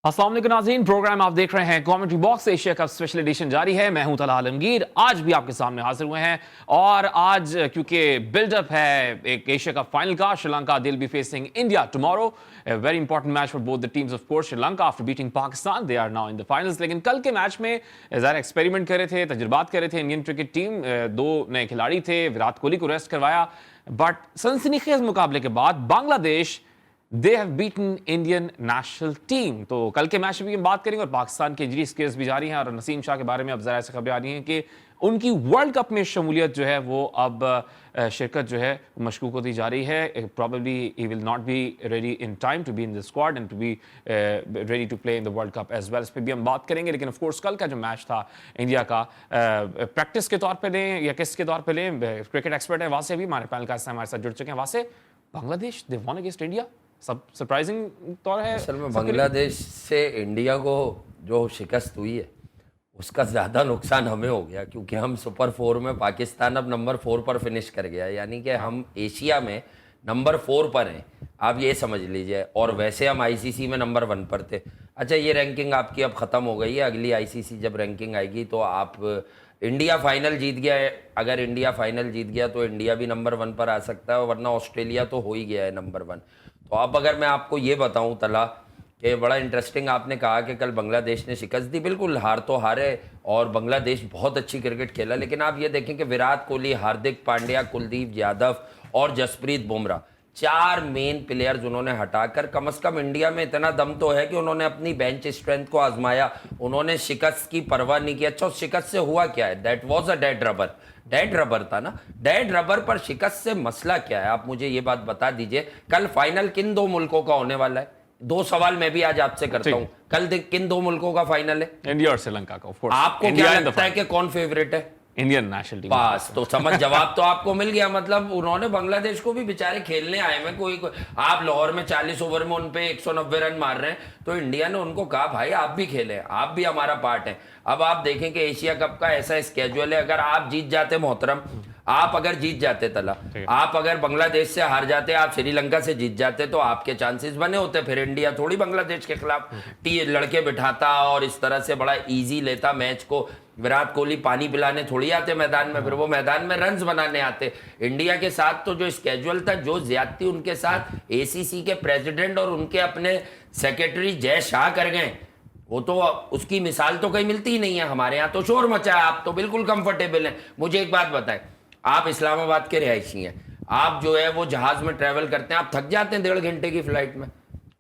अस्सलाम वालेकुम नाज़रीन, प्रोग्राम आप देख रहे हैं commentary box. Asia cup special edition जारी है। मैं हूं तला आलमगीर, आज भी आपके सामने हाजिर हुए हैं। और आज क्योंकि बिल्डअप है एक एशिया कप फाइनल का, Sri Lanka will be facing India tomorrow. Very important match for both the teams of course. Sri Lanka after beating Pakistan they are now in the finals. लेकिन कल के मैच में ज़रा एक्सपेरिमेंट कर रहे थे, तजुर्बात कर रहे थे इंडियन क्रिकेट टीम। दो नए खिलाड़ी थे, विराट कोहली को रेस्ट करवाया, बट सनसनीखेज मुकाबले के बाद Bangladesh they have beaten Indian national team. तो कल के मैच में भी हम बात करेंगे और पाकिस्तान के इंजरी स्केयर्स भी जारी हैं। और नसीम शाह के बारे में अब जरा ऐसी खबरें आ रही हैं कि उनकी वर्ल्ड कप में शमूलियत जो है वो अब शिरकत जो है मशकूक होती जा रही है। Probably he will not be ready in time to be in the squad and to be ready to play in the world cup as well. इस पर भी हम बात करेंगे। लेकिन ऑफ कोर्स कल का जो मैच था इंडिया का, प्रैक्टिस के तौर पर लें या किस के तौर पर लें, क्रिकेट एक्सपर्ट है वासे भी हमारे पैनल का हमारे साथ जुड़ चुके हैं। वासे, Bangladesh they won against India, सब सरप्राइजिंग तौर है। असल में बांग्लादेश से इंडिया को जो शिकस्त हुई है उसका ज़्यादा नुकसान हमें हो गया, क्योंकि हम सुपर 4 में पाकिस्तान अब नंबर 4 पर फिनिश कर गया, यानी कि हम एशिया में नंबर 4 पर हैं, आप ये समझ लीजिए। और वैसे हम आईसीसी में नंबर 1 पर थे। अच्छा, ये रैंकिंग आपकी अब ख़त्म हो गई है। अगली आईसीसी जब रैंकिंग आएगी तो आप इंडिया फाइनल जीत गया है, अगर इंडिया फाइनल जीत गया तो इंडिया भी नंबर 1 पर आ सकता है, वरना ऑस्ट्रेलिया तो हो ही गया है नंबर 1। तो अब अगर मैं आपको ये बताऊं तला कि बड़ा इंटरेस्टिंग, आपने कहा कि कल बांग्लादेश ने शिकस्त दी। बिल्कुल, हार तो हारे और बांग्लादेश बहुत अच्छी क्रिकेट खेला, लेकिन आप ये देखें कि विराट कोहली, हार्दिक पांड्या, कुलदीप यादव और जसप्रीत बुमराह, 4 मेन प्लेयर्स उन्होंने हटाकर, कम से कम इंडिया में इतना दम तो है कि उन्होंने अपनी बेंच स्ट्रेंथ को आजमाया, उन्होंने शिकस्त की परवाह नहीं की। अच्छा, शिकस्त से हुआ क्या है? That was a dead rubber. Dead rubber था ना, डेड रबर पर शिकस्त से मसला क्या है, आप मुझे ये बात बता दीजिए। कल फाइनल किन 2 मुल्कों का होने वाला है? 2 सवाल मैं भी आज आपसे करता हूं। कल किन 2 मुल्कों का फाइनल है? इंडिया और श्रीलंका का। ऑफ कोर्स आपको क्या लगता है कि कौन फेवरेट है? Indian national team. बस, तो समझ, जवाब तो आपको मिल गया। मतलब उन्होंने बांग्लादेश को भी बेचारे खेलने आए में कोई आप लाहौर में 40 ओवर में उन पे 190 रन मार रहे हैं, तो इंडिया ने उनको कहा भाई आप भी खेलें, आप भी हमारा पार्ट है। अब आप देखें कि एशिया कप का ऐसा स्केड्यूल है, अगर आप जीत जाते मोहतरम, आप अगर जीत जाते तला, आप अगर बांग्लादेश से हार जाते, आप श्रीलंका से जीत जाते, तो आपके चांसेस बने होते। फिर इंडिया थोड़ी बांग्लादेश के खिलाफ लड़के बिठाता और इस तरह से बड़ा इजी लेता मैच को। विराट कोहली पानी पिलाने थोड़ी आते मैदान में, फिर वो मैदान में रन्स बनाने आते। इंडिया के साथ तो जो स्केड्यूल था, जो ज्यादती उनके साथ एसीसी के प्रेसिडेंट और उनके अपने सेक्रेटरी जय शाह कर गए, वो तो उसकी मिसाल तो कहीं मिलती ही नहीं है। हमारे यहाँ तो शोर मचा है, आप तो बिल्कुल कंफर्टेबल हैं। मुझे एक बात बताएं, आप इस्लामाबाद के रिहायशी हैं, आप जो है वो जहाज में ट्रेवल करते हैं, आप थक जाते हैं 1.5 घंटे की फ्लाइट में,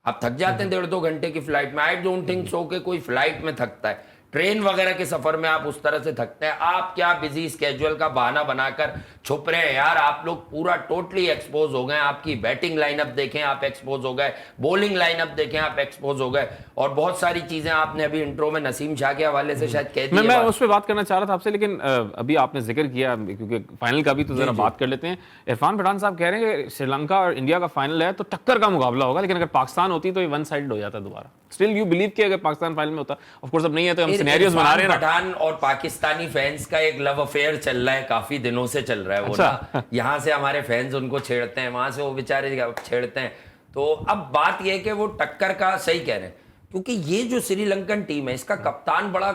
आप थक जाते हैं 1.5-2 घंटे की फ्लाइट में। आई डोंट थिंक सो कि कोई फ्लाइट में थकता है। ट्रेन वगैरह के सफर में आप उस तरह से थकते हैं। आप क्या बिजी स्केड्यूल का बहाना बनाकर छुप रहे हैं यार? आप लोग पूरा टोटली एक्सपोज हो गए। आपकी बैटिंग लाइनअप देखें, आप एक्सपोज हो गए, बॉलिंग लाइनअप देखें, आप एक्सपोज हो गए, और बहुत सारी चीजें आपने अभी इंट्रो में नसीम शाह के हवाले से शायद कह दी। मैं उस पर बात करना चाह रहा था आपसे, लेकिन अभी आपने जिक्र किया, क्योंकि फाइनल का भी तो जरा बात कर लेते हैं। इरफान पठान साहब कह रहे हैं कि श्रीलंका और इंडिया का फाइनल है तो टक्कर का मुकाबला होगा, लेकिन अगर पाकिस्तान होती तो ये वन साइड हो जाता दोबारा। स्टिल यू बिलीव कि अगर पाकिस्तान फाइनल में होता? ऑफ कोर्स अब नहीं है तो हम सिनेरियोज बना रहे हैं ना। पठान और पाकिस्तानी फैंस का एक लव अफेयर चल रहा है, काफी दिनों से चल रहा है। वो ना, यहाँ से हमारे फैंस उनको छेड़ते हैं, वहां से वो बेचारे छेड़ते हैं। तो अब बात यह है कि वो टक्कर का सही कह रहे हैं, क्योंकि ये जो श्रीलंकन टीम है इसका कप्तान बड़ा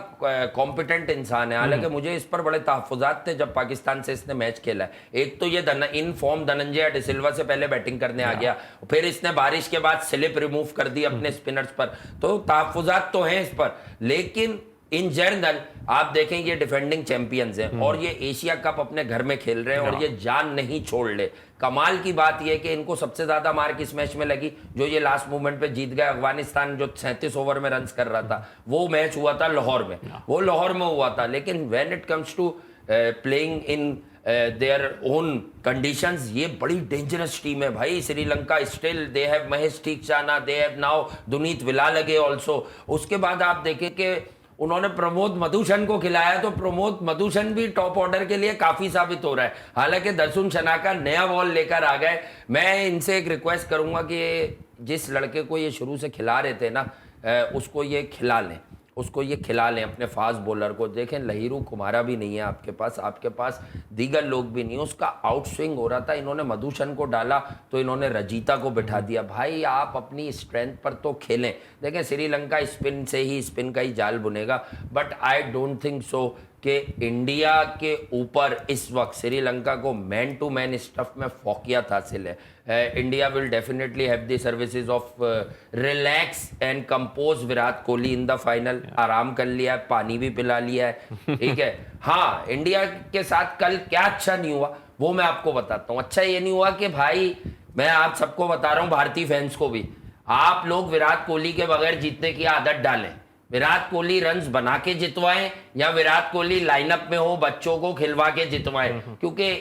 कॉम्पिटेंट इंसान है। हालांकि मुझे इस पर बड़े तहफ्फुज़ात थे जब पाकिस्तान से इसने मैच खेला है। एक तो ये इन फॉर्म धनंजय डिसिल्वा से पहले बैटिंग करने आ गया, फिर इसने बारिश के बाद स्लिप रिमूव कर दी अपने स्पिनर्स पर, तो तहफ्फुज़ात तो हैं इस पर। लेकिन इन जनरल आप देखें ये डिफेंडिंग चैंपियंस हैं और ये एशिया कप अपने घर में खेल रहे हैं और ये जान नहीं छोड़ ले। कमाल की बात ये है कि इनको सबसे ज्यादा मार किस मैच में लगी? जो ये लास्ट मोमेंट पे जीत गए अफगानिस्तान, जो 37 ओवर में रन्स कर रहा था, वो मैच हुआ था लाहौर में, वो लाहौर में हुआ था। लेकिन when it comes to playing in their own conditions, ये बड़ी डेंजरस टीम है भाई Sri Lanka. Still they have Mahesh Theekshana, they have now Dunith Wellalage also. उसके बाद आप देखें कि उन्होंने प्रमोद मधुसन को खिलाया, तो प्रमोद मधुसन भी टॉप ऑर्डर के लिए काफी साबित हो रहा है। हालांकि दर्शन शनाका नया बॉल लेकर आ गए। मैं इनसे एक रिक्वेस्ट करूंगा कि जिस लड़के को ये शुरू से खिला रहे थे ना, उसको ये खिला लें, उसको ये खिला लें अपने फास्ट बॉलर को। देखें लहिरू कुमारा भी नहीं है आपके पास दीगर लोग भी नहीं है, उसका आउट स्विंग हो रहा था, इन्होंने मधुशन को डाला तो इन्होंने रजीता को बिठा दिया। भाई आप अपनी स्ट्रेंथ पर तो खेलें। देखें श्रीलंका स्पिन से ही, स्पिन का ही जाल बुनेगा, but I don't think so कि इंडिया के ऊपर इस वक्त श्रीलंका को मैन टू मैन स्टफ में फौकियत हासिल है। India will definitely have the services of relax and compose Virat Kohli in the final. आराम कर लिया है, पानी भी पिला लिया है, ठीक है। हाँ, इंडिया के साथ कल क्या अच्छा नहीं हुआ वो मैं आपको बताता हूँ। अच्छा ये नहीं हुआ कि भाई, मैं आप सबको बता रहा हूँ, भारतीय फैंस को भी, आप लोग विराट कोहली के बगैर जीतने की आदत डालें। विराट कोहली रन्स बना के जितवाएं या विराट कोहली लाइनअप में हो, बच्चों को खिलवा के जितवाएं, क्योंकि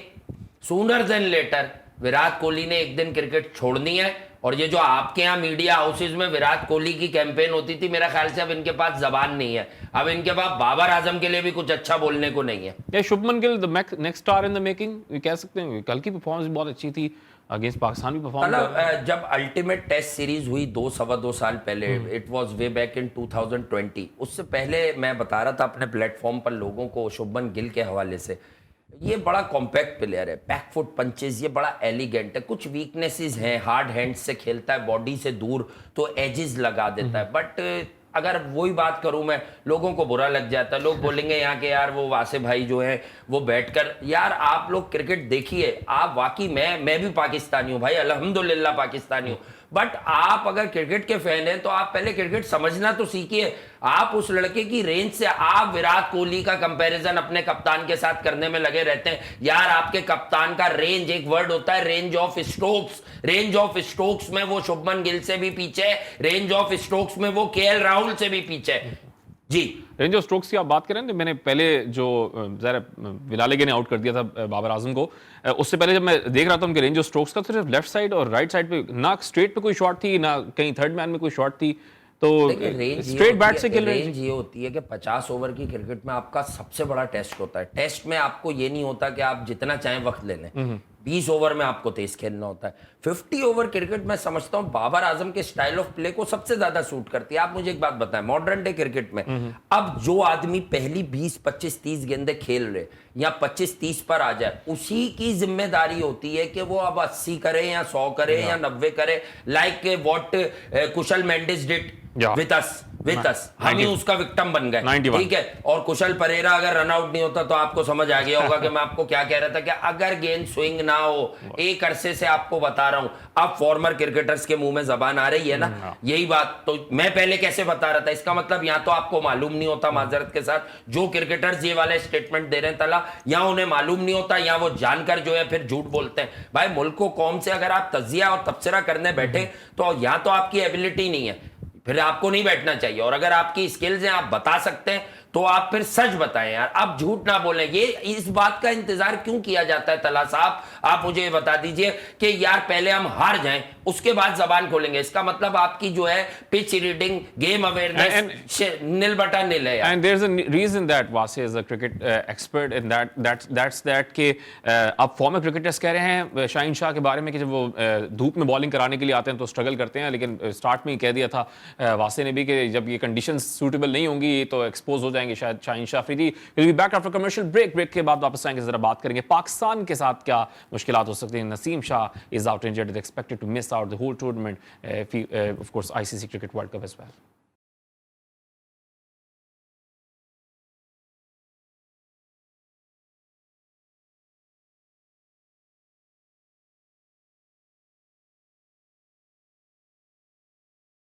sooner than later Virat Kohli ने एक दिन क्रिकेट छोड़नी है। और ये जो आपके यहाँ मीडिया हाउसेज में विराट कोहली की कैंपेन होती थी, मेरा ख्याल से अब इनके पास जबान नहीं है, अब इनके पास बाबर आजम के लिए भी कुछ अच्छा बोलने को नहीं है। या Shubman Gill the next star in the making कह सकते हैं। कल की परफॉर्मेंस बहुत अच्छी थी, अगेंस्ट पाकिस्तान भी परफॉर्म मतलब जब अल्टीमेट टेस्ट सीरीज हुई 2 साल पहले, it was way back in 2020, उससे पहले मैं बता रहा था अपने प्लेटफॉर्म पर लोगों को शुभमन गिल के हवाले से, ये बड़ा कॉम्पैक्ट प्लेयर है, बैकफुट पंचेस, ये बड़ा एलिगेंट है, कुछ वीकनेसेस हैं, हार्ड हैंड से खेलता है, बॉडी से दूर तो एजेस लगा देता है, बट अगर वही बात करूं मैं, लोगों को बुरा लग जाता है, लोग बोलेंगे यहाँ के यार वो वासे भाई जो हैं वो बैठकर, यार आप लोग क्रिकेट देखिए, आप वाकई मैं भी पाकिस्तानी हूं भाई, अल्हम्दुलिल्लाह पाकिस्तानी हूं, बट आप अगर क्रिकेट के फैन हैं तो आप पहले क्रिकेट समझना तो सीखिए। आप उस लड़के की रेंज से आप विराट कोहली का कंपैरिजन अपने कप्तान के साथ करने में लगे रहते हैं। यार आपके कप्तान का रेंज, एक वर्ड होता है range of strokes, range of strokes में वो शुभमन गिल से भी पीछे, रेंज ऑफ स्ट्रोक्स में वो केएल राहुल से भी पीछे जी। रेंज ऑफ स्ट्रोक्स की आप बात करें तो मैंने पहले जो जरा विलालेगे ने आउट कर दिया था बाबर आजम को, उससे पहले जब मैं देख रहा था उनके रेंज ऑफ स्ट्रोक्स का, तो सिर्फ लेफ्ट साइड और राइट साइड पे ना स्ट्रेट पे कोई शॉट थी, ना कहीं थर्ड मैन में कोई शॉट थी, तो स्ट्रेट बैट से खेल रहे हैं। रेंज ये होती है कि 50 ओवर की क्रिकेट में आपका सबसे बड़ा टेस्ट होता है। टेस्ट में आपको ये नहीं होता कि आप जितना चाहें वक्त ले लें, 20 ओवर में आपको तेज खेलना होता है। 50 ओवर क्रिकेट मैं समझता हूं बाबर आजम के स्टाइल ऑफ प्ले को सबसे ज्यादा सूट करती है। आप मुझे एक बात बताएं, मॉडर्न डे क्रिकेट में अब जो आदमी पहली 20, 25, 30 गेंदें खेल रहे या 25, 30 पर आ जाए, उसी की जिम्मेदारी होती है कि वो अब 80 करे या 100 करे या 90 करे, like what Kusal Mendis did with us, हम ही उसका विक्टिम बन गए, ठीक है। और कुशल परेरा अगर रन आउट नहीं होता तो आपको समझ आ गया होगा कि मैं आपको क्या कह रहा था, कि अगर गेंद स्विंग ना हो, एक अरसे से आपको बता रहा हूं, अब फॉर्मर क्रिकेटर्स के मुंह में जबान आ रही है ना, यही बात तो मैं पहले कैसे बता रहा था, इसका मतलब या तो आपको मालूम नहीं होता, माजरत के साथ, जो क्रिकेटर्स ये वाले स्टेटमेंट दे रहे हैं तला, या उन्हें मालूम नहीं होता या वो जानकर जो है फिर झूठ बोलते हैं। भाई मुल्क को कौम से अगर आप तजिया और तबसरा करने बैठे तो या तो आपकी एबिलिटी नहीं है, फिर आपको नहीं बैठना चाहिए, और अगर आपकी स्किल्स हैं, आप बता सकते हैं, तो आप फिर सच बताएं यार, आप झूठ ना बोलें। ये इस बात का इंतजार क्यों किया जाता है तला साहब, आप मुझे ये बता दीजिए कि यार पहले हम हार जाएं उसके बाद जबान खोलेंगे, इसका मतलब आपकी जो है पिच रीडिंग, गेम अवेयरनेस नील बटा नील है यार। And there is a reason that वासे is a cricket expert in that के अब फॉर्मर क्रिकेटर्स कह रहे हैं शाहीन शाह के बारे में कि जब वो धूप में बॉलिंग कराने के लिए आते हैं तो स्ट्रगल करते हैं, लेकिन स्टार्ट में ही कह दिया था वासे ने भी कि जब ये कंडीशंस सूटेबल नहीं होंगी तो एक्सपोज हो जाएंगे शायद Shaheen Shah Afridi. Will be back after commercial break के बाद वापस आएंगे, जरा बात करेंगे पाकिस्तान के साथ क्या मुश्किलात हो सकती हैं। Naseem Shah is out injured, is expected to miss out the whole tournament, of course ICC cricket world cup as well.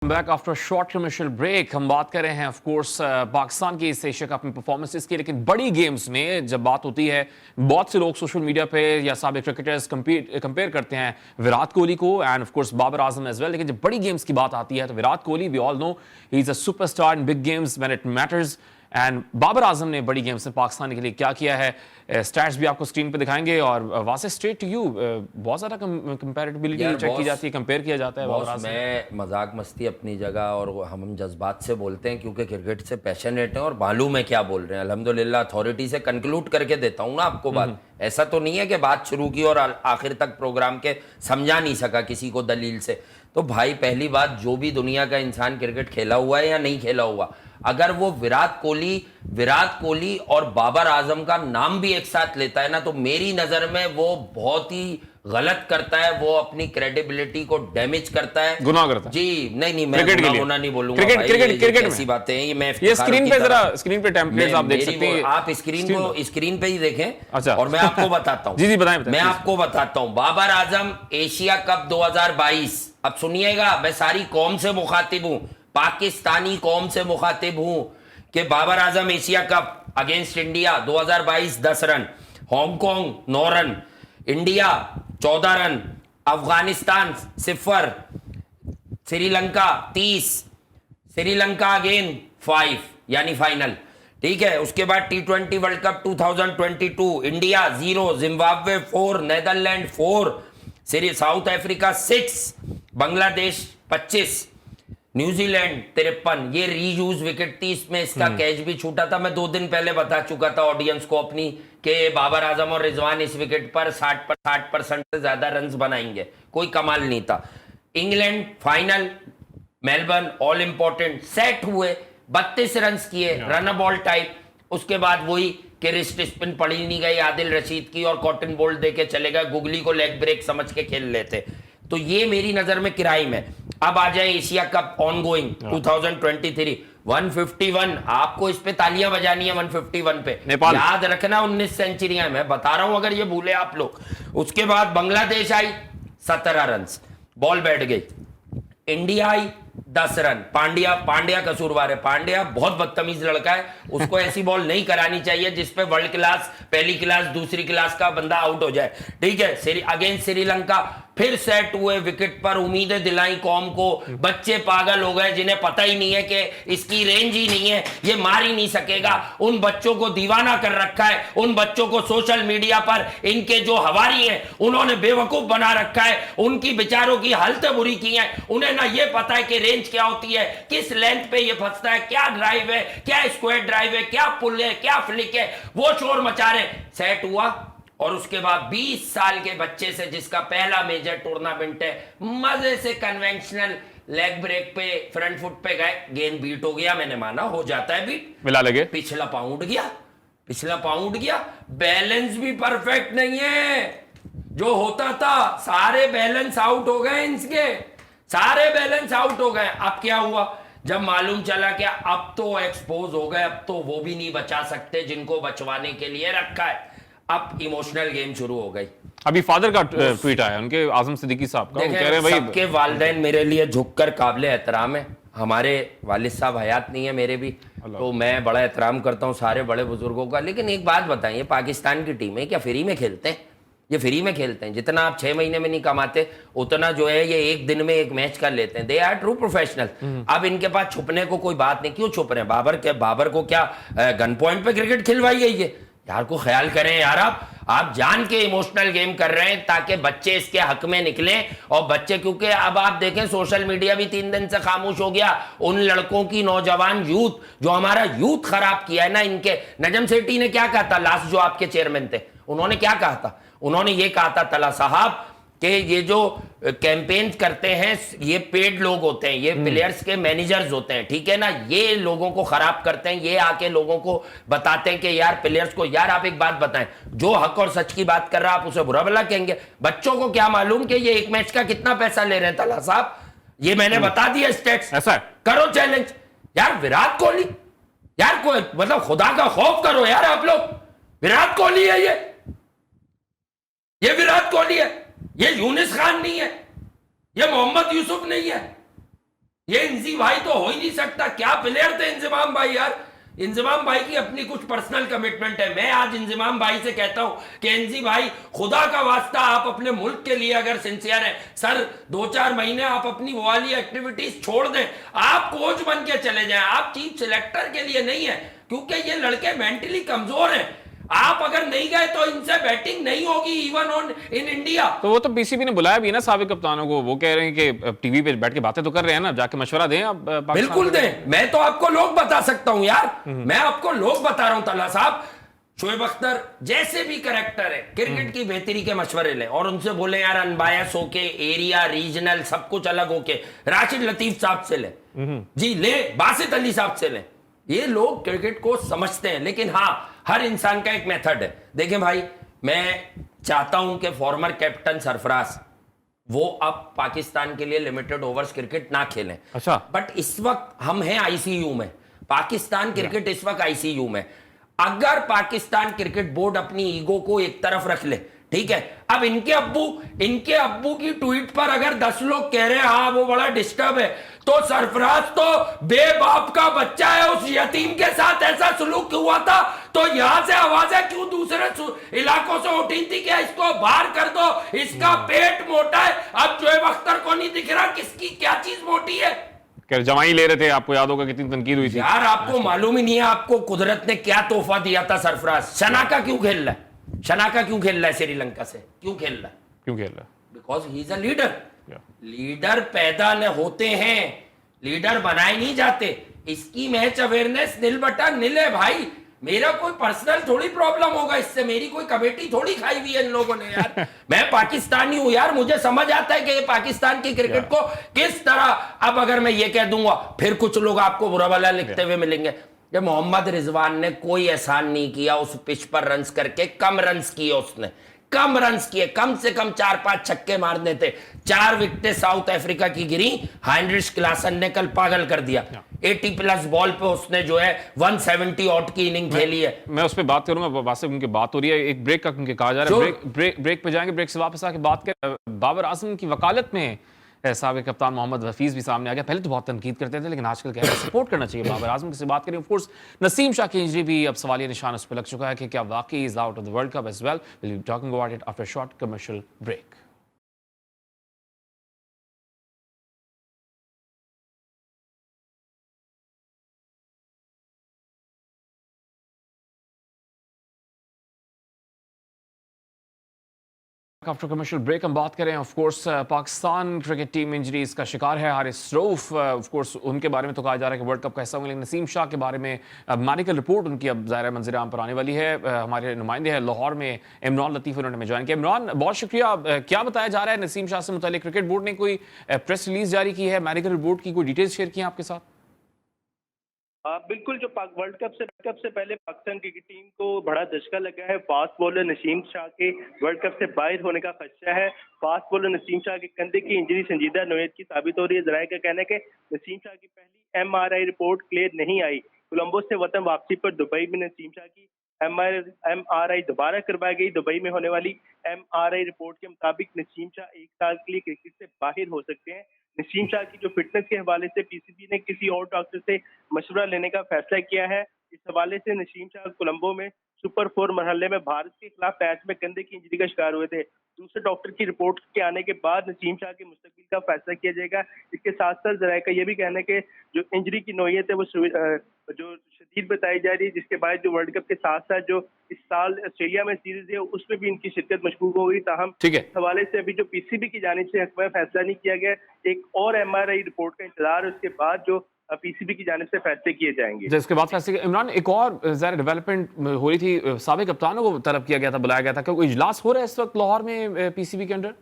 Back after short commercial break, हम बात कर रहे हैं ऑफ कोर्स पाकिस्तान की इस एशिया कप में परफॉर्मेंसेस की, लेकिन बड़ी गेम्स में जब बात होती है, बहुत से लोग सोशल मीडिया पे या साबिक क्रिकेटर्स कंपेयर करते हैं विराट कोहली को and of course Babar Azam as well, लेकिन जब बड़ी गेम्स की बात आती है तो Virat Kohli, we all know he is a superstar in big games when it matters, and Babar Azam ने बड़ी गेम्स में पाकिस्तान के लिए क्या किया है, स्टैट्स भी आपको स्क्रीन पे दिखाएंगे। और वासे स्ट्रेट टू यू, बहुत ज्यादा कंपैरेबिलिटी चेक की जाती है, कंपेयर किया जाता है बाबर आजम। मैं मजाक मस्ती अपनी जगह और हम जज्बात से बोलते हैं क्योंकि क्रिकेट से पैशनेट हैं और मालूम है क्या बोल रहे हैं। अल्हम्दुलिल्लाह अथॉरिटी से कंक्लूड करके देता हूँ ना आपको बात, ऐसा तो नहीं है कि बात शुरू की और आखिर तक प्रोग्राम के समझा नहीं सका किसी को दलील से। तो भाई पहली बात, जो भी दुनिया का इंसान क्रिकेट खेला हुआ है या नहीं खेला हुआ, अगर वो विराट कोहली और बाबर आजम का नाम भी एक साथ लेता है ना, तो मेरी नजर में वो बहुत ही गलत करता है, वो अपनी क्रेडिबिलिटी को डैमेज करता है, गुनाह करता है जी। नहीं मैं क्रिकेट के लिए गुनाह नहीं बोलूंगा। क्रिकेट में ऐसी बातें हैं ये स्क्रीन पे जरा स्क्रीन पे टेम्पलेट्स आप देख सकते हैं, आप स्क्रीन पे ही देखें। अच्छा। और मैं आपको बताता हूँ जी बताएं मैं आपको बताता हूँ। बाबर आजम एशिया कप 2022, अब सुनिएगा, मैं सारी कौम से मुखातिब हूँ, पाकिस्तानी कौम से मुखातिब हूँ कि Babar Azam Asia Cup against India 2022 10 रन, हांगकांग 9 रन, इंडिया 14 रन, अफगानिस्तान 0, श्रीलंका 30, श्रीलंका अगेन 5 यानी फाइनल, ठीक है। उसके बाद T20 World Cup 2022 India 0, Zimbabwe 4, Netherland 4, South Africa 6, Bangladesh 25, New Zealand 53। ये रीयूज विकेट थी, इसमें इसका कैच भी छूटा था। मैं 2 दिन पहले बता चुका था ऑडियंस को अपनी कि बाबर आजम और रिजवान इस विकेट पर 60% से ज्यादा रन्स बनाएंगे, कोई कमाल नहीं था। England final, Melbourne all important, set हुए, 32 रन किए, रन बॉल टाइप। उसके बाद वही कि रिस्ट स्पिन पड़ी नहीं गई आदिल रशीद की और कॉटन बोल्ट देके चले गए, गुगली को लेग ब्रेक समझ के खेल लेते। तो ये मेरी नजर में किराई में। अब आ जाए एशिया कप ऑनगोइंग 2023 151, आपको इस पे तालियां बजानी है 151 पे, नेपाल याद रखना 19 सेंचुरियां, मैं बता रहा हूं अगर ये भूले आप लोग। उसके बाद बांग्लादेश आई 17 रन, बॉल बैठ गई। इंडिया आई 10 रन, पांड्या कसूरवार है, पांड्या बहुत बदतमीज लड़का है, उसको ऐसी बॉल नहीं करानी चाहिए जिसपे वर्ल्ड क्लास, पहली क्लास, दूसरी क्लास का बंदा आउट हो जाए, ठीक है। अगेंस्ट श्रीलंका फिर सेट हुए, विकेट पर उम्मीदें दिलाई कौम को, बच्चे पागल हो गए जिन्हें पता ही नहीं है कि इसकी रेंज ही नहीं है, ये मार ही नहीं सकेगा। उन बच्चों को दीवाना कर रखा है, उन बच्चों को सोशल मीडिया पर इनके जो हवारी हैं उन्होंने बेवकूफ बना रखा है, उनकी बेचारों की हालतें बुरी की हैं। उन्हें ना ये पता है कि रेंज क्या होती है, किस लेंथ पे ये फंसता है, क्या ड्राइव है, क्या स्क्वायर ड्राइव है, क्या पुल है, क्या फ्लिक है, वो शोर मचा रहे। सेट हुआ और उसके बाद 20 साल के बच्चे से, जिसका पहला मेजर टूर्नामेंट है, मजे से कन्वेंशनल लेग ब्रेक पे फ्रंट फुट पे गए, गेंद बीट हो गया, मैंने माना हो जाता है बीट, मिला लगे, पिछला पाउंड गया, बैलेंस भी परफेक्ट नहीं है जो होता था, सारे बैलेंस आउट हो गए, इनके सारे बैलेंस आउट हो गए। अब क्या हुआ, जब मालूम चला कि अब तो एक्सपोज हो गए, अब तो वो भी नहीं बचा सकते जिनको बचवाने के लिए रखा है, अब इमोशनल गेम शुरू हो गई। अभी फादर का ट्वीट आया उनके, आजम सिद्दीकी साहब का, वो कह रहे हैं भाई सबके वालिदैन मेरे लिए झुककर काबिल एहतराम है। हमारे वालिद साहब हयात नहीं है मेरे भी, तो मैं बड़ा एहतराम करता हूँ सारे बड़े बुजुर्गों का। लेकिन एक बात बताइए, पाकिस्तान की टीम है, क्या फ्री में खेलते हैं? ये फ्री में खेलते हैं? जितना आप 6 महीने में नहीं कमाते उतना जो है ये एक दिन में एक मैच कर लेते हैं। They are true professional. अब इनके पास छुपने को कोई बात नहीं, क्यों छुप रहे हैं? बाबर को क्या गन पॉइंट पे क्रिकेट खिलवाई गई है? यार को ख्याल करें यार, आप जान के इमोशनल गेम कर रहे हैं ताकि बच्चे इसके हक में निकलें। और बच्चे, क्योंकि अब आप देखें सोशल मीडिया भी 3 दिन से खामोश हो गया। उन लड़कों की, नौजवान यूथ जो हमारा यूथ खराब किया है ना, इनके नजम सेठी ने क्या कहा था लास्ट, जो आपके चेयरमैन थे, उन्होंने क्या कहा था? उन्होंने ये कहा था तला साहब कि ये जो कैंपेन करते हैं ये पेड लोग होते हैं, ये प्लेयर्स के मैनेजर्स होते हैं, ठीक है ना, ये लोगों को खराब करते हैं, ये आके लोगों को बताते हैं कि यार प्लेयर्स को, यार आप एक बात बताएं, जो हक और सच की बात कर रहा है आप उसे बुरा भला कहेंगे? बच्चों को क्या मालूम कि ये एक मैच का कितना पैसा ले रहे हैं तला साहब? ये मैंने बता दिया स्टेट्स, ऐसा करो चैलेंज। यार विराट कोहली, यार कोई मतलब खुदा का खौफ करो यार आप लोग। विराट कोहली है ये विराट कोहली है, ये यूनिस खान नहीं है, ये मोहम्मद यूसुफ नहीं है, ये इंजी भाई तो हो ही नहीं सकता। क्या प्लेयर थे इंजमाम भाई यार। इंजमाम भाई की अपनी कुछ पर्सनल कमिटमेंट है। मैं आज इंजमाम भाई से कहता हूं कि इंजी भाई, खुदा का वास्ता आप अपने मुल्क के लिए अगर सिंसियर हैं, सर 2-4 महीने आप अपनी वो वाली एक्टिविटीज छोड़ दें, आप कोच बन के चले जाएं, आप चीफ सिलेक्टर के लिए नहीं है, क्योंकि ये लड़के मेंटली कमजोर हैं। आप अगर नहीं गए तो इनसे बैटिंग नहीं होगी इवन ऑन इन इंडिया। तो वो तो पीसीबी ने बुलाया भी ना साबिक कप्तानों को, वो कह रहे हैं कि टीवी पे बैठ के बातें तो कर रहे हैं ना, जाके मशवरा दें आप। बिल्कुल दें, मैं तो आपको लोग बता सकता हूं यार, मैं आपको लोग बता रहा हूं तला साहब। शोएब अख्तर जैसे भी करेक्टर है, क्रिकेट की बेहतरी के मशवरे लें और उनसे बोले यार अनबायस होके, एरिया रीजनल सब कुछ अलग होके। राशिद लतीफ साहब से लें जी, ले बासित अली साहब से लें, ये लोग क्रिकेट को समझते हैं, लेकिन हाँ, हर इंसान का एक मेथड है। देखें भाई, मैं चाहता हूं कि फॉर्मर कैप्टन सरफराज वो अब पाकिस्तान के लिए लिमिटेड ओवर्स क्रिकेट ना खेलें। अच्छा। बट इस वक्त हम हैं आईसीयू में, पाकिस्तान क्रिकेट इस वक्त आईसीयू में। अगर पाकिस्तान क्रिकेट बोर्ड अपनी ईगो को एक तरफ रख ले, ठीक है, अब इनके अब्बू की ट्वीट पर अगर 10 लोग कह रहे हैं हाँ वो बड़ा डिस्टर्ब है, तो सरफराज तो बेबाप का बच्चा है, उस यतीम के साथ ऐसा सलूक हुआ था तो यहां से आवाजें क्यों दूसरे इलाकों से उठी थी कि इसको बाहर कर दो, इसका पेट मोटा है। अब जोएब अख्तर को नहीं दिख रहा किसकी क्या चीज मोटी है। जमाई ले रहे थे, आपको याद होगा कितनी तनकीद हुई थी। यार आपको मालूम ही नहीं है आपको कुदरत ने क्या तोहफा दिया था। सरफराज शनाका क्यों खेल रहा है, शनाका क्यों खेल रहा है श्रीलंका से, क्यों खेल रहा है, क्यों खेल रहा है? Because he is a leader. Leader पैदा न होते हैं, लीडर बनाए नहीं जाते। इसकी मैच अवेयरनेस नील बटा नील है भाई। मेरा कोई पर्सनल थोड़ी प्रॉब्लम होगा इससे, मेरी कोई कमेटी थोड़ी खाई हुई है इन लोगों ने यार। मैं पाकिस्तानी हूं यार, मुझे समझ आता है कि ये पाकिस्तान की क्रिकेट को किस तरह। अब अगर मैं ये कह दूंगा फिर कुछ लोग आपको बुरा भला लिखते हुए मिलेंगे कि मोहम्मद रिजवान ने कोई एहसान नहीं किया उस पिच पर रन्स करके। कम रन्स किए उसने, कम रन्स किए, कम से कम 4-5 छक्के मारने थे। 4 विकेटें साउथ अफ्रीका की गिरी, हाइनरिच क्लासन ने कल पागल कर दिया। 80+ बॉल पे उसने जो है 170 आउट की इनिंग खेली है। मैं उस पर बात करूंगा, वासिफ उनकी बात हो रही है, एक ब्रेक का उनके कहा जा रहा है, ब्रेक पे जाएंगे। ब्रेक से वापस आके बात करें। बाबर आजम की वकालत में साबिक कप्तान मोहम्मद हफीज भी सामने आ गया। पहले तो बहुत तनकीद करते थे, लेकिन आजकल कह रहे हैं सपोर्ट करना चाहिए बाबर आजम की। बात करें ऑफ कोर्स नसीम शाह की इंजरी भी अब सवालिया निशान उस पर लग चुका है कि क्या वाकई is out of the world cup as well. Will be talking about it after short commercial break. After commercial break हम बात करें of course Pakistan cricket team injuries का शिकार है। हारिस रऊफ ऑफ कोर्स उनके बारे में तो कहा जा रहा है कि वर्ल्ड कप का हिस्सा होंगे, लेकिन नसीम शाह के बारे में मेडिकल रिपोर्ट उनकी अब ज़ाहिर मंजर आम पर आने वाली है। हमारे नुमाइंदे हैं लाहौर में इमरान लतीफ़, उन्होंने में ज्वाइन किया। इमरान बहुत शुक्रिया। क्या बताया जा रहा है नसीम शाह से मुतालिक? क्रिकेट बोर्ड ने कोई प्रेस रिलीज जारी की है, मेडिकल रिपोर्ट की कोई डिटेल्स शेयर की हैं आपके साथ? बिल्कुल, जो वर्ल्ड कप से पहले पाकिस्तान क्रिकेट टीम को बड़ा झटका लगा है। फास्ट बॉलर नसीम शाह के वर्ल्ड कप से बाहर होने का खदशा है। फास्ट बॉलर नसीम शाह के कंधे की इंजरी संजीदा नोयत की साबित हो रही है। जराये का कहना है कि नसीम शाह की पहली MRI रिपोर्ट क्लियर नहीं आई। कोलंबो से वतन वापसी पर दुबई में नसीम शाह की MRI दोबारा करवाई गई। दुबई में होने वाली MRI रिपोर्ट के मुताबिक नसीम शाह 1 साल के लिए क्रिकेट से बाहर हो सकते हैं। नसीम शाह की जो फिटनेस के हवाले से PCB ने किसी और डॉक्टर से मशवरा लेने का फैसला किया है। इस हवाले से नसीम शाह कोलंबो में सुपर 4 मरहले में भारत के खिलाफ मैच में कंधे की इंजरी का शिकार हुए थे। दूसरे डॉक्टर की रिपोर्ट के आने के बाद नसीम शाह के मुस्तकबिल का फैसला किया जाएगा। इसके साथ साथ जराये का यह भी कहना है कि जो इंजरी की नौयत है वो जो शदीद बताई जा रही है, जिसके बाद जो वर्ल्ड कप के साथ साथ जो इस साल ऑस्ट्रेलिया में सीरीज है उसमें भी इनकी शिरकत मशकूक हो गई। ताहम ठीक है, इस हवाले से अभी जो PCB की जानिब से हकमा फैसला नहीं किया गया। एक और MRI रिपोर्ट का इंतजार है, उसके बाद जो PCB की जानिब से फैसले किए जाएंगे। जिसके बाद फैसले इमरान एक और ज़रा डेवलपमेंट हो रही थी, साबिक कप्तानों को तलब किया गया था, बुलाया गया था, क्या कोई इजलास हो रहा है इस वक्त लाहौर में PCB के अंडर?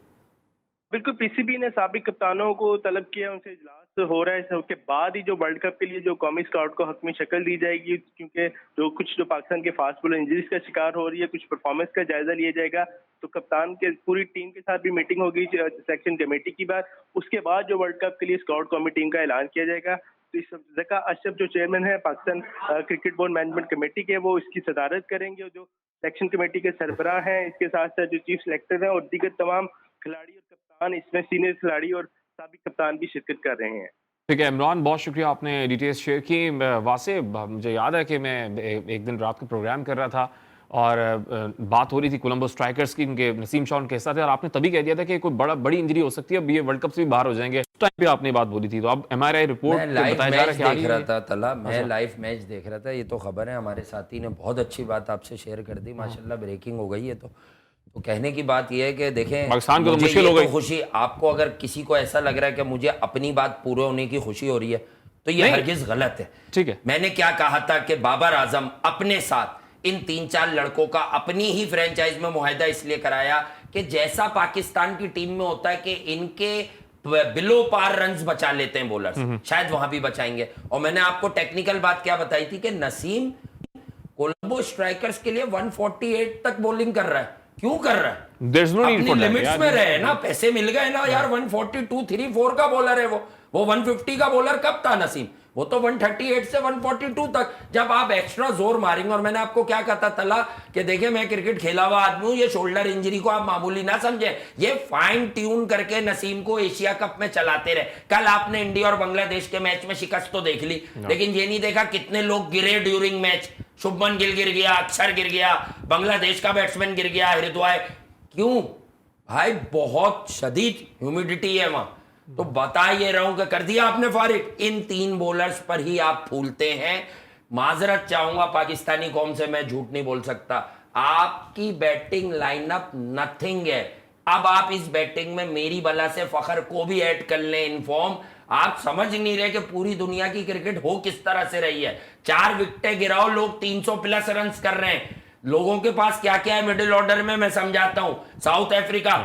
बिल्कुल, PCB ने साबिक कप्तानों को तलब किया, उनसे इजलास हो रहा है। उसके बाद ही जो वर्ल्ड कप के लिए जो कौमी स्काउट को हकमी शक्ल दी जाएगी, क्योंकि जो पाकिस्तान के फास्ट बॉलर इंजरीज का शिकार हो रही है, कुछ परफॉर्मेंस का जायजा लिया जाएगा। तो कप्तान के पूरी टीम के साथ भी मीटिंग होगी सेक्शन कमेटी की बात। उसके बाद जो वर्ल्ड कप के लिए स्काउट कौमी टीम का ऐलान किया जाएगा। तो इस ज़का अशरफ जो चेयरमैन है Pakistan cricket board management committee के, वो इसकी सदारत करेंगे। जो सेक्शन कमेटी के सरबराह हैं, इसके साथ साथ जो चीफ सेलेक्टर हैं और दीगर तमाम खिलाड़ी और कप्तान, इसमें सीनियर खिलाड़ी और साबिक कप्तान भी शिरकत कर रहे हैं। ठीक है इमरान, बहुत शुक्रिया, आपने डिटेल्स शेयर की। वासे, मुझे याद है कि मैं एक दिन रात को प्रोग्राम कर रहा था और बात हो रही थी कोलंबो स्ट्राइकर्स की, उनके नसीम शाह उनके हिस्सा थे, और आपने तभी कह दिया था कि कोई बड़ी इंजरी हो सकती है, अब ये वर्ल्ड कप से भी बाहर हो जाएंगे। उस टाइम पे आपने बात बोली थी, तो अब MRI रिपोर्ट बताया जा रहा है कि देख रहा था तला, मैं लाइव मैच देख रहा था। ये तो खबर है, हमारे साथी ने बहुत अच्छी बात आपसे शेयर कर दी, माशाल्लाह ब्रेकिंग हो गई है। तो कहने की बात यह है कि देखें, पाकिस्तान को तो मुश्किल हो गई। खुशी आपको, अगर किसी को ऐसा लग रहा है कि मुझे अपनी बात पूरे होने की खुशी हो रही है, तो ये हरगिज गलत है। ठीक है, मैंने क्या कहा था कि बाबर आजम अपने साथ इन 3-4 लड़कों का अपनी ही फ्रेंचाइज में मुआहदा इसलिए कराया कि जैसा पाकिस्तान की टीम में होता है कि इनके बिलो पार रन्स बचा लेते हैं बॉलर्स, शायद वहां भी बचाएंगे। और मैंने आपको टेक्निकल बात क्या बताई थी कि नसीम कोलंबो स्ट्राइकर्स के लिए 148 तक बॉलिंग कर रहा है। क्यों कर रहा है? There's no need अपनी for that, लिमिट्स यार। में रहे ना, पैसे मिल गए ना यार। 142 3-4 का बॉलर है वो 150 का बॉलर कब था नसीम? वो तो 138 से 142 तक, जब आप एक्स्ट्रा जोर मारेंगे। और मैंने आपको क्या कहा था तला कि देखिए मैं क्रिकेट खेला हुआ आदमी हूं, ये शोल्डर इंजरी को आप मामूली ना समझे, ये फाइन ट्यून करके नसीम को एशिया कप में चलाते रहे। कल आपने इंडिया और बांग्लादेश के मैच में शिकस्त तो देख ली, लेकिन ये नहीं देखा कितने लोग गिरे ड्यूरिंग मैच। शुभमन गिल गिर गया, अक्षर गिर गया, बांग्लादेश का बैट्समैन गिर गया, हृदय। क्यों भाई? बहुत शदीद ह्यूमिडिटी है वहां। तो बता ये रहा हूं कि कर दिया आपने फारिग। इन 3 बॉलर्स पर ही आप फूलते हैं। माजरत चाहूंगा पाकिस्तानी कौम से, मैं झूठ नहीं बोल सकता। आपकी बैटिंग लाइनअप नथिंग है। अब आप इस बैटिंग में मेरी बला से फखर को भी ऐड कर लें इन फॉर्म, आप समझ नहीं रहे कि पूरी दुनिया की क्रिकेट हो किस तरह से रही है। 4 विकेटें गिराओ, लोग 300 प्लस रन कर रहे हैं। लोगों के पास क्या क्या है मिडिल ऑर्डर में, मैं समझाता हूं। साउथ अफ्रीका,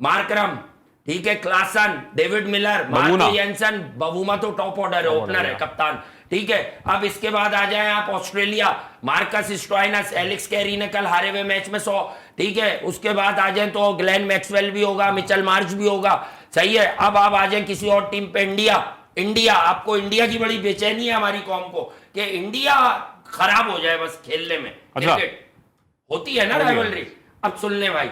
मार्करम, ठीक है, Klaasen, David Miller, Marco Jansen, Bavuma तो टॉप ऑर्डर है, ओपनर है, कप्तान, ठीक है। अब इसके बाद आ जाए आप ऑस्ट्रेलिया, मार्कस स्टोइनस, एलेक्स कैरी ने कल हारे हुए मैच में 100, ठीक है। उसके बाद आ जाए तो ग्लेन मैक्सवेल भी होगा, मिचेल मार्श भी होगा, सही है। अब आप आ जाए किसी और टीम पे, इंडिया, आपको इंडिया की बड़ी बेचैनी है हमारी कौम को कि इंडिया खराब हो जाए बस खेलने में। क्रिकेट होती है ना राइवलरी। अब सुन ले भाई,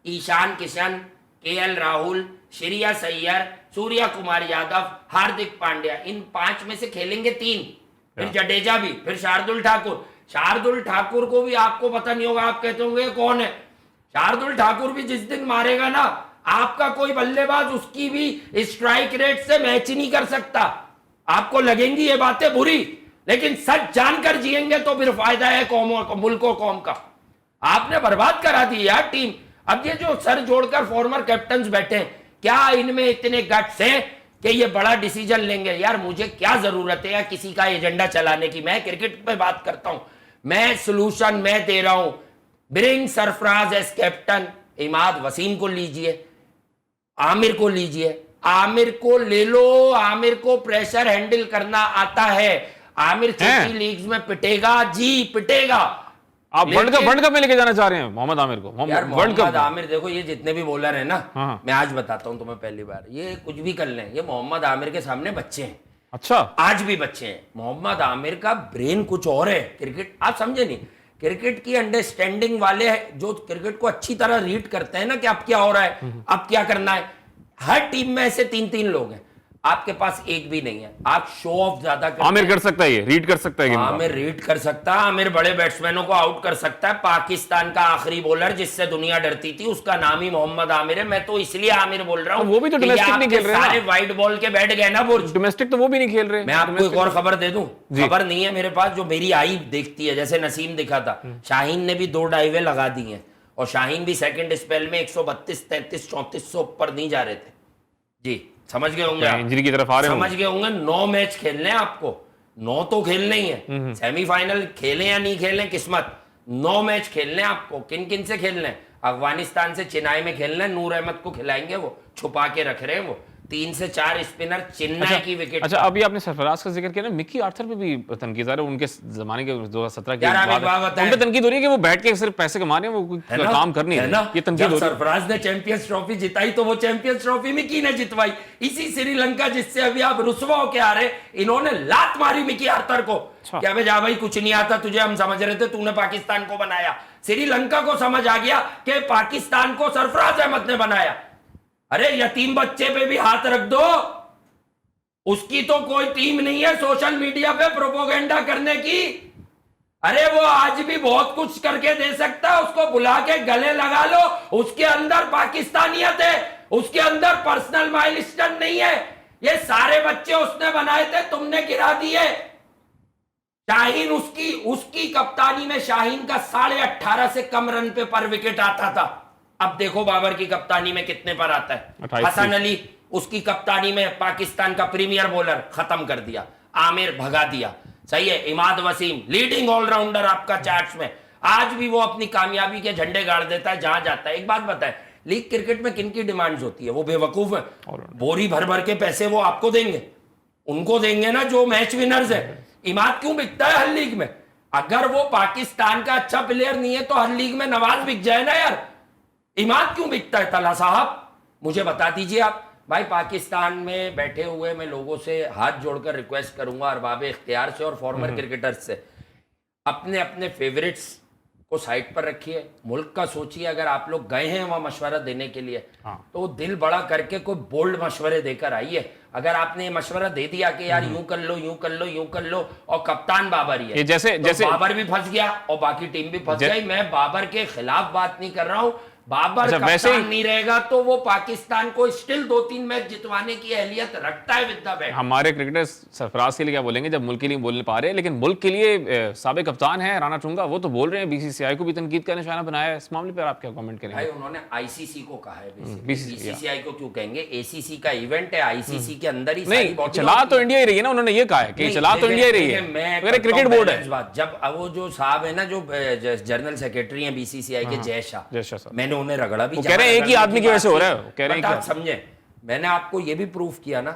ईशान किशन, केएल राहुल, श्रेयस अय्यर, सूर्या कुमार यादव, हार्दिक पांड्या, इन 5 में से खेलेंगे 3, फिर जडेजा भी, फिर शार्दुल ठाकुर को भी आपको पता नहीं होगा, आप कहते होंगे कौन है शार्दुल ठाकुर। भी जिस दिन मारेगा ना आपका कोई बल्लेबाज, उसकी भी स्ट्राइक रेट से मैच ही नहीं कर सकता। आपको लगेंगी ये बातें बुरी, लेकिन सच जानकर जिएंगे तो फिर फायदा है मुल्क और कौम का। आपने बर्बाद करा दी यार टीम। अब ये जो सर जोड़कर फॉर्मर कैप्टन बैठे हैं, क्या इनमें इतने गट्स हैं कि ये बड़ा डिसीजन लेंगे? यार मुझे क्या जरूरत है यार किसी का एजेंडा चलाने की? मैं क्रिकेट पे बात करता हूं, मैं सॉल्यूशन मैं दे रहा हूं। Bring Sarfaraz as captain, Imad Wasim को लीजिए, आमिर को लीजिए, आमिर को ले लो। आमिर को प्रेशर हैंडल करना आता है। आमिर छोटी लीग्स में पिटेगा जी, पिटेगा। आप वर्ल्ड कप में लेके जाना चाह रहे हैं मोहम्मद आमिर को? मोहम्मद आमिर, देखो ये जितने भी बॉलर है ना, मैं आज बताता हूं तुम्हें पहली बार, ये कुछ भी कर लें, ये मोहम्मद आमिर के सामने बच्चे हैं। अच्छा, आज भी बच्चे हैं। मोहम्मद आमिर का ब्रेन कुछ और है। क्रिकेट आप समझे नहीं, क्रिकेट की अंडरस्टैंडिंग वाले हैं जो क्रिकेट को अच्छी तरह रीड करते हैं ना कि अब क्या हो रहा है, अब क्या करना है। हर टीम में ऐसे 3-3 लोग हैं, आपके पास एक भी नहीं है। आप शो ऑफ ज्यादा करते हैं। आमिर कर सकता है, ये रीड कर सकता है, आमिर रीड कर सकता है, आमिर बड़े बैट्समैनों को आउट कर सकता है। पाकिस्तान का आखिरी बॉलर जिससे दुनिया डरती थी, उसका नाम ही मोहम्मद आमिर है। मैं तो इसलिए आमिर बोल रहा हूं, वो भी तो डोमेस्टिक नहीं खेल रहे हैं, सारे वाइट बॉल के बैठ गए ना बुर्ज। डोमेस्टिक तो वो भी नहीं खेल रहे। मैं आपको एक और खबर दे दूं, खबर नहीं है मेरे पास, जो मेरी आई देखती है, जैसे नसीम दिखा था, शाहीन ने भी 2 डाइवें लगा दी हैं, और शाहीन भी सेकंड स्पेल में 132, 33, 3400 ऊपर नहीं जा रहे थे जी। समझ गए होंगे, इंजरी की तरफ आ रहे समझ गए होंगे। 9 मैच खेलने हैं आपको, 9 तो खेलने ही है। सेमीफाइनल खेलें या नहीं खेलें किस्मत, 9 मैच खेलने हैं आपको। किन किन से खेलने हैं? अफगानिस्तान से चेन्नई में खेलना है, नूर अहमद को खिलाएंगे, वो छुपा के रख रहे हैं वो। 3 से 4 स्पिनर चेन्नई की विकेट। अच्छा, अभी आपने सरफराज का जिक्र किया ना, मिकी आर्थर पे भी तनकीद आ रहा है, उनके जमाने के 2017 के बाद उन पे तनकीद हो रही है कि वो बैठ के सिर्फ पैसे कमा रहे हैं, वो काम कर नहीं रहे। ये तनकीद हो रही है। सरफराज ने चैंपियंस ट्रॉफी जिताई तो वो चैंपियंस ट्रॉफी मिकी ने जितवाई। इसी श्रीलंका जिससे अभी आप रुसवा होके आ रहे, इन्होंने लात मारी मिकी आर्थर को। क्या जा भाई, कुछ नहीं आता तुझे, हम समझ रहे थे तूने पाकिस्तान को बनाया। श्रीलंका को समझ आ गया कि पाकिस्तान को सरफराज अहमद ने बनाया। अरे यतीम बच्चे पे भी हाथ रख दो, उसकी तो कोई टीम नहीं है सोशल मीडिया पे प्रोपोगेंडा करने की। अरे वो आज भी बहुत कुछ करके दे सकता है, उसको बुला के गले लगा लो। उसके अंदर पाकिस्तानियत है, उसके अंदर पर्सनल माइलस्टोन नहीं है। ये सारे बच्चे उसने बनाए थे, तुमने गिरा दिए। शाहीन, उसकी कप्तानी में शाहीन का 18.5 से कम रन पे पर विकेट आता था। अब देखो बाबर की कप्तानी में कितने पर आता है। हसन अली, उसकी कप्तानी में पाकिस्तान का प्रीमियर बॉलर, खत्म कर दिया। आमिर भगा दिया, सही है। इमाद वसीम लीडिंग ऑलराउंडर आपका चार्ट्स में, आज भी वो अपनी कामयाबी के झंडे गाड़ देता है जहां जाता है। एक बात बताए, लीग क्रिकेट में किन की डिमांड्स होती है? वो बेवकूफ है, बोरी भर भर के पैसे वो आपको देंगे, उनको देंगे ना जो मैच विनर्स है। इमाद क्यों बिकता है हर लीग में? अगर वो पाकिस्तान का अच्छा प्लेयर नहीं है तो हर लीग में नवाज बिक जाए ना यार। इमाद क्यों बिकता है तला साहब, मुझे बता दीजिए आप। भाई पाकिस्तान में बैठे हुए मैं लोगों से हाथ जोड़कर रिक्वेस्ट करूंगा, अरबाब इख्तियार से और फॉर्मर क्रिकेटर्स से, अपने अपने फेवरेट्स को साइड पर रखिए, मुल्क का सोचिए। अगर आप लोग गए हैं वहां मशवरा देने के लिए तो दिल बड़ा करके कोई बोल्ड मशवरे देकर आइए। अगर आपने ये मशवरा दे दिया कि यार यूं कर लो यूं कर लो यूं कर लो, और कप्तान बाबर ही है, जैसे बाबर भी फंस गया और बाकी टीम भी फंस गई। मैं बाबर के खिलाफ बात नहीं कर रहा हूं, बाबर कप्तान नहीं रहेगा तो वो पाकिस्तान को स्टिल 2-3 मैच जितवाने की अहलियत रखता है विद द बैट। हमारे क्रिकेटर्स सरफराज के लिए क्या बोलेंगे जब मुल्क के लिए बोल नहीं पा रहे, लेकिन मुल्क के लिए साबिक कप्तान है राणा टूंगा, वो तो बोल रहे हैं बीसीसीआई को भी तनकीद का निशाना बनाया है। इस मामले पर आप क्या कमेंट करेंगे? भाई उन्होंने आईसीसी को कहा है, बीसीसीआई को क्यों कहेंगे? एसीसी का इवेंट है, आईसीसी के अंदर ही नहीं, चला तो इंडिया ही रही है ना, उन्होंने ये कहा है कि चला तो इंडिया ही रही है, मेरे क्रिकेट बोर्ड है। जब वो जो साहब है ना जो जनरल सेक्रेटरी है बीसीसीआई के, जय शाह, मैंने उन्हें रगड़ा भी, एक ही आदमी की वजह से हो रहा है, कह रहे हैं आप समझे। मैंने आपको ये भी प्रूफ किया ना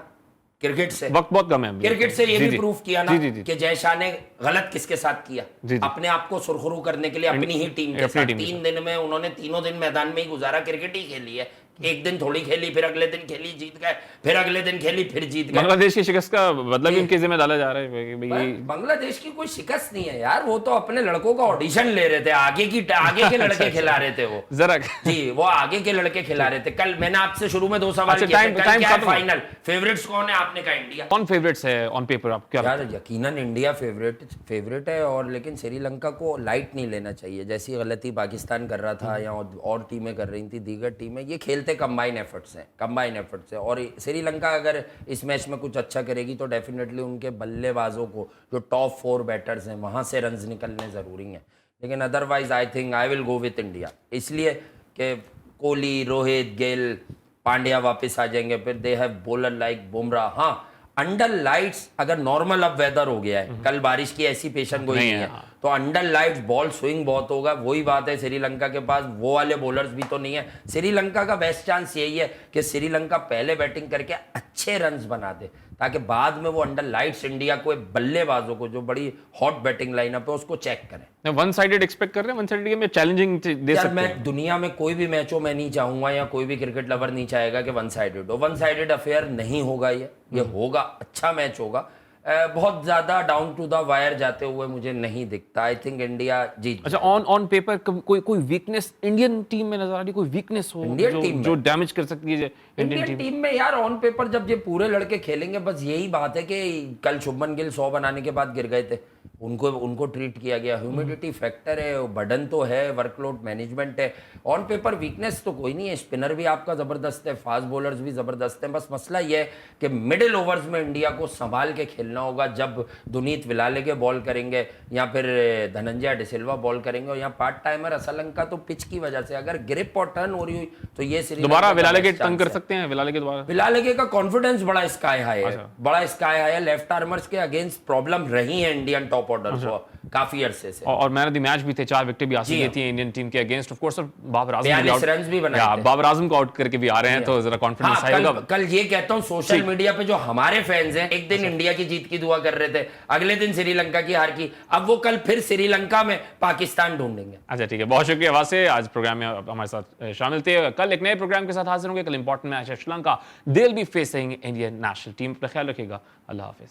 क्रिकेट से, वक्त बहुत कम है, क्रिकेट से ये भी प्रूफ किया ना कि जय शाह ने गलत किसके साथ किया, अपने आप को सुरखरू करने के लिए अपनी ही टीम के साथ। 3 दिन में उन्होंने तीनों दिन मैदान में ही गुजारा, क्रिकेट ही खेली है। एक दिन थोड़ी खेली, फिर अगले दिन खेली जीत गए, फिर अगले दिन खेली फिर जीत गए। बांग्लादेश की शिकस्त का मतलब इनके जिम्मे डाला जा रहा है। बांग्लादेश की कोई शिकस्त नहीं है यार, वो तो अपने लड़कों का ऑडिशन ले रहे थे, आगे के लड़के खिला रहे थे वो जरा जी, वो आगे के लड़के खिला रहे थे। कल मैंने आपसे शुरू में 2 सवाल किए थे, फाइनल फेवरेट्स कौन है? आपने कहा इंडिया। कौन फेवरेट्स है ऑन पेपर? आप क्या यार यकीनन इंडिया फेवरेट है, और लेकिन श्रीलंका को लाइट नहीं लेना चाहिए। जैसी गलती पाकिस्तान कर रहा था या और टीमें कर रही थी, दीगर टीमें, ये खेलते कंबाइन एफर्ट्स हैं। और श्रीलंका अगर इस मैच में कुछ अच्छा करेगी तो डेफिनेटली उनके बल्लेबाजों को, जो टॉप 4 बैटर्स हैं, वहां से रन्स निकलने जरूरी हैं। लेकिन otherwise I think I will go with India, इसलिए कि कोहली, रोहित, गेल, पांड्या वापस आ जाएंगे, फिर they have bowler like Bumrah. हाँ, अंडर लाइट्स अगर नॉर्मल अब वेदर हो गया है, कल बारिश की ऐसी पेशन गोई नहीं है, तो अंडर लाइट्स बॉल स्विंग बहुत होगा। वही बात है, श्रीलंका के पास वो वाले बॉलर्स भी तो नहीं है। श्रीलंका का बेस्ट चांस यही है कि श्रीलंका पहले बैटिंग करके अच्छे रन्स बना दे, ताकि बाद में वो अंडर लाइट्स इंडिया को, बल्लेबाजों को, जो बड़ी हॉट बैटिंग लाइनअप है, उसको चेक करें। वन साइडेड एक्सपेक्ट कर रहे हैं, वन साइडेड में चैलेंजिंग दे सकते हैं। मैं दुनिया में कोई भी मैचों में नहीं चाहूंगा, या कोई भी क्रिकेट लवर नहीं चाहेगा कि वन साइडेड हो। वन साइडेड अफेयर नहीं होगा, ये होगा, अच्छा मैच होगा। बहुत ज्यादा डाउन टू द वायर जाते हुए मुझे नहीं दिखता। आई थिंक इंडिया जीत। अच्छा, ऑन पेपर कोई वीकनेस इंडियन टीम में नजर आ रही? कोई वीकनेस हो इंडियन टीम जो डैमेज कर सकती है इंडियन टीम में? यार ऑन पेपर जब ये पूरे लड़के खेलेंगे, बस यही बात है कि कल शुभमन गिल 100 बनाने के बाद गिर गए थे, उनको ट्रीट किया गया। ह्यूमिडिटी फैक्टर है, बर्डन तो है, वर्कलोड मैनेजमेंट है। ऑन पेपर वीकनेस तो कोई नहीं है। स्पिनर भी आपका जबरदस्त है, फास्ट बॉलर्स भी जबरदस्त हैं। बस मसला यह है कि मिडिल ओवर्स में इंडिया को संभाल के खेलना होगा। जब दुनीत विलाले के बॉल करेंगे या फिर धनंजय डिसिल्वा बॉल करेंगे, और यहाँ पार्ट टाइमर असलंका तो पिच की वजह से अगर ग्रिप और टर्न हो रही हुई तो ये दोबारा विलाले के तंग कर सकते हैं। विलाले के का कॉन्फिडेंस बड़ा स्काई हाई है, बड़ा स्काई हाई है। लेफ्ट आर्मर्स के अगेंस्ट प्रॉब्लम रही है इंडियन टॉप ऑर्डर को काफी अरसे से, और मैन ऑफ द मैच भी थे, 4 विकेट भी हासिल की थी इंडियन टीम के against. Of course Babar Azam runs भी बनाए थे, बाबर आजम को आउट करके भी आ रहे हैं, तो जरा कॉन्फिडेंस हाई होगा। कल ये कहता हूं, सोशल मीडिया पे जो हमारे फैंस हैं, एक दिन इंडिया की जीत की दुआ कर रहे थे, अगले दिन श्रीलंका की हार की, अब वो कल फिर श्रीलंका में पाकिस्तान ढूंढेंगे। अच्छा ठीक है, बहुत शुक्रिया वासे, आज प्रोग्राम में हमारे साथ शामिल थे। कल एक नए प्रोग्राम के साथ हाजिर होंगे। कल इंपॉर्टेंट मैच है Sri Lanka, they will be facing Indian national team. अपना ख्याल रखिएगा, अल्लाह हाफिज।